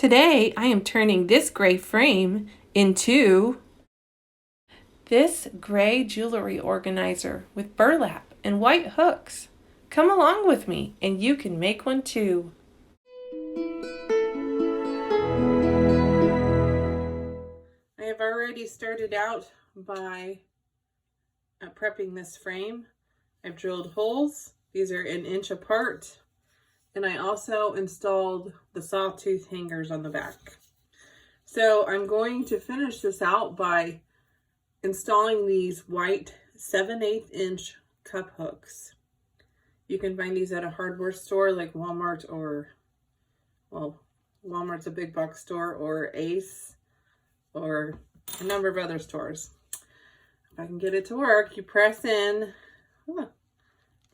Today, I am turning this gray frame into this gray jewelry organizer with burlap and white hooks. Come along with me and you can make one too. I have already started out by prepping this frame. I've drilled holes. These are 1 inch apart. And I also installed the Sawtooth hangers on the back. So I'm going to finish this out by installing these white 7/8 inch cup hooks. You can find these at a hardware store like Walmart or, well, Walmart's a big box store, or Ace, or a number of other stores. If I can get it to work, you press in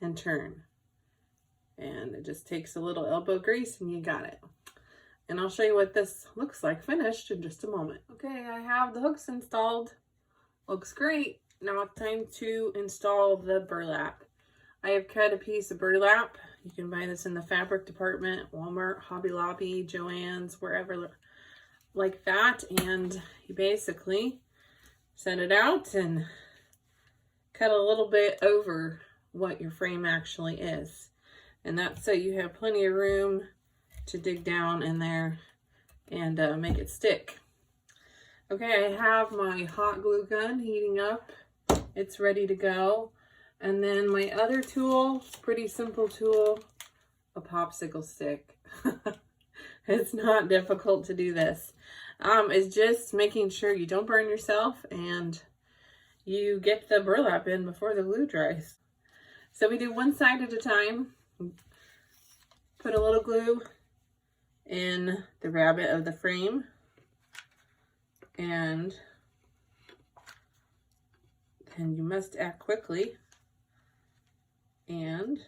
and turn. And it just takes a little elbow grease and you got it. And I'll show you what this looks like finished in just a moment. Okay, I have the hooks installed. Looks great. Now it's time to install the burlap. I have cut a piece of burlap. You can buy this in the fabric department, Walmart, Hobby Lobby, Joann's, wherever like that. And you basically set it out and cut a little bit over what your frame actually is. And that's so you have plenty of room to dig down in there and make it stick. Okay, I have my hot glue gun heating up. It's ready to go. And then my other tool, pretty simple tool, a popsicle stick. It's not difficult to do this. It's just making sure you don't burn yourself and you get the burlap in before the glue dries. So we do one side at a time. Put a little glue in the rabbet of the frame and then you must act quickly and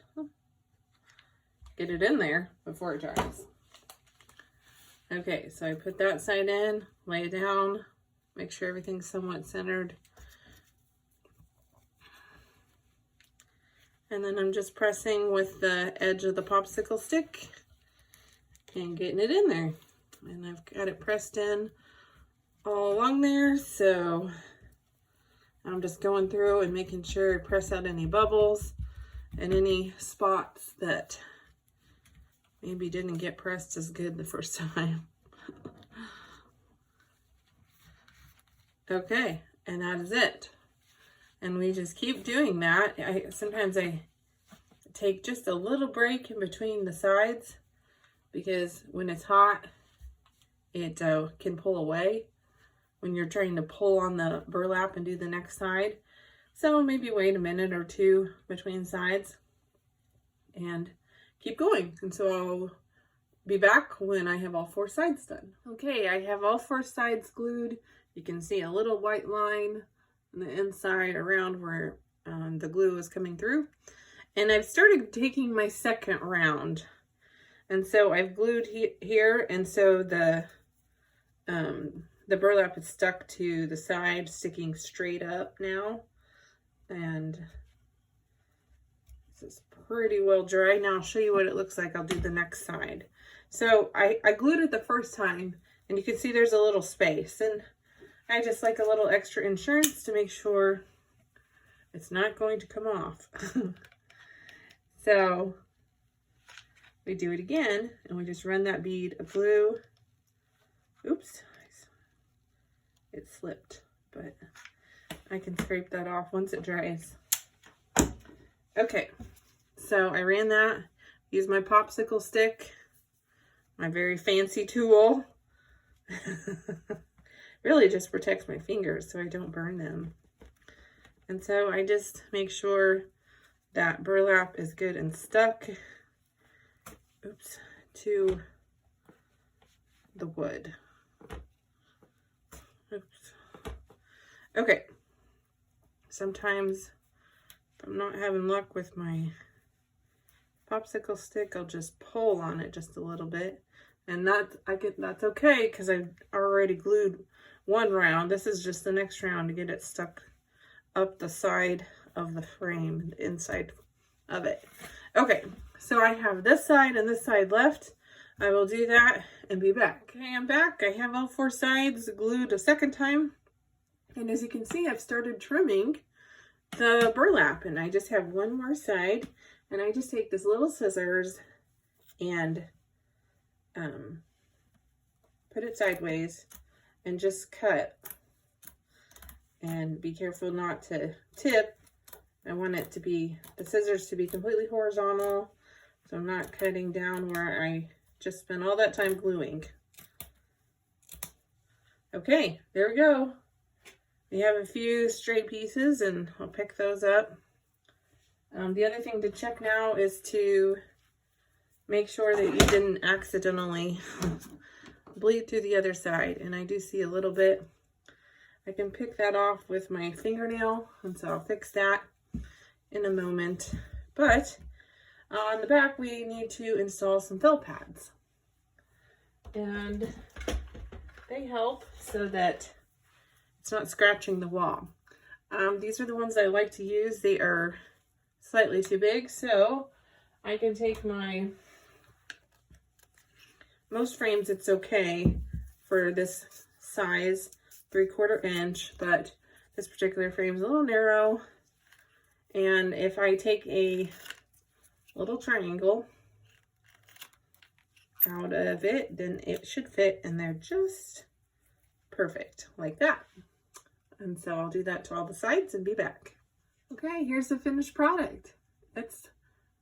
get it in there before it dries. Okay, so I put that side in, lay it down, make sure everything's somewhat centered. And then I'm just pressing with the edge of the popsicle stick and getting it in there. And I've got it pressed in all along there. So I'm just going through and making sure I press out any bubbles and any spots that maybe didn't get pressed as good the first time. Okay, and that is it. And we just keep doing that. Sometimes I take just a little break in between the sides because when it's hot, it can pull away when you're trying to pull on the burlap and do the next side. So maybe wait a minute or two between sides and keep going. And so I'll be back when I have all 4 sides done. Okay, I have all 4 sides glued. You can see a little white line on the inside around where the glue is coming through. And I've started taking my second round. And so I've glued here, and so the burlap is stuck to the side, sticking straight up now. And this is pretty well dry. Now I'll show you what it looks like. I'll do the next side. So I glued it the first time, and you can see there's a little space. And I just like a little extra insurance to make sure it's not going to come off. So we do it again and we just run that bead of glue. Oops, it slipped, but I can scrape that off once it dries. Okay, so I ran that, used my popsicle stick, my very fancy tool. Really just protects my fingers so I don't burn them. And so I just make sure that burlap is good and stuck, to the wood. Oops. Okay. Sometimes if I'm not having luck with my popsicle stick, I'll just pull on it just a little bit. And that's okay because I've already glued 1 round. This is just the next round to get it stuck up the side of the frame, the inside of it. Okay, so I have this side and this side left. I will do that and be back. Okay, I'm back. I have all 4 sides glued a second time. And as you can see, I've started trimming the burlap, and I just have one more side. And I just take this little scissors and put it sideways and just cut. And be careful not to tip. I want it to be, the scissors to be completely horizontal, so I'm not cutting down where I just spent all that time gluing. Okay, there we go. We have a few stray pieces, and I'll pick those up. The other thing to check now is to make sure that you didn't accidentally bleed through the other side. And I do see a little bit. I can pick that off with my fingernail, and so I'll fix that in a moment. But on the back, we need to install some fill pads. And they help so that it's not scratching the wall. These are the ones I like to use. They are slightly too big, so I can take most frames, it's okay for this size, 3/4 inch, but this particular frame is a little narrow. And if I take a little triangle out of it, then it should fit, and they're just perfect like that. And so I'll do that to all the sides and be back. Okay, here's the finished product. It's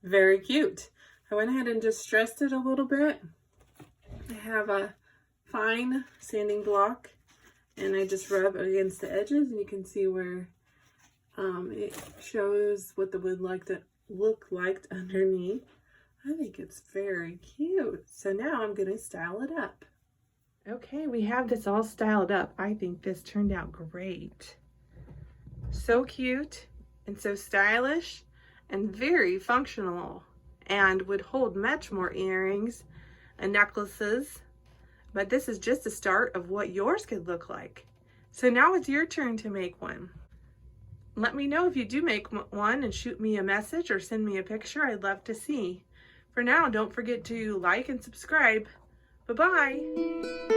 very cute. I went ahead and just stressed it a little bit. I have a fine sanding block, and I just rub against the edges, and you can see where it shows what the wood look like underneath. I think it's very cute. So now I'm going to style it up. Okay, we have this all styled up. I think this turned out great. So cute and so stylish and very functional, and would hold much more earrings and necklaces. But this is just the start of what yours could look like. So now it's your turn to make one. Let me know if you do make one and shoot me a message or send me a picture. I'd love to see. For now, don't forget to like and subscribe. Bye-bye.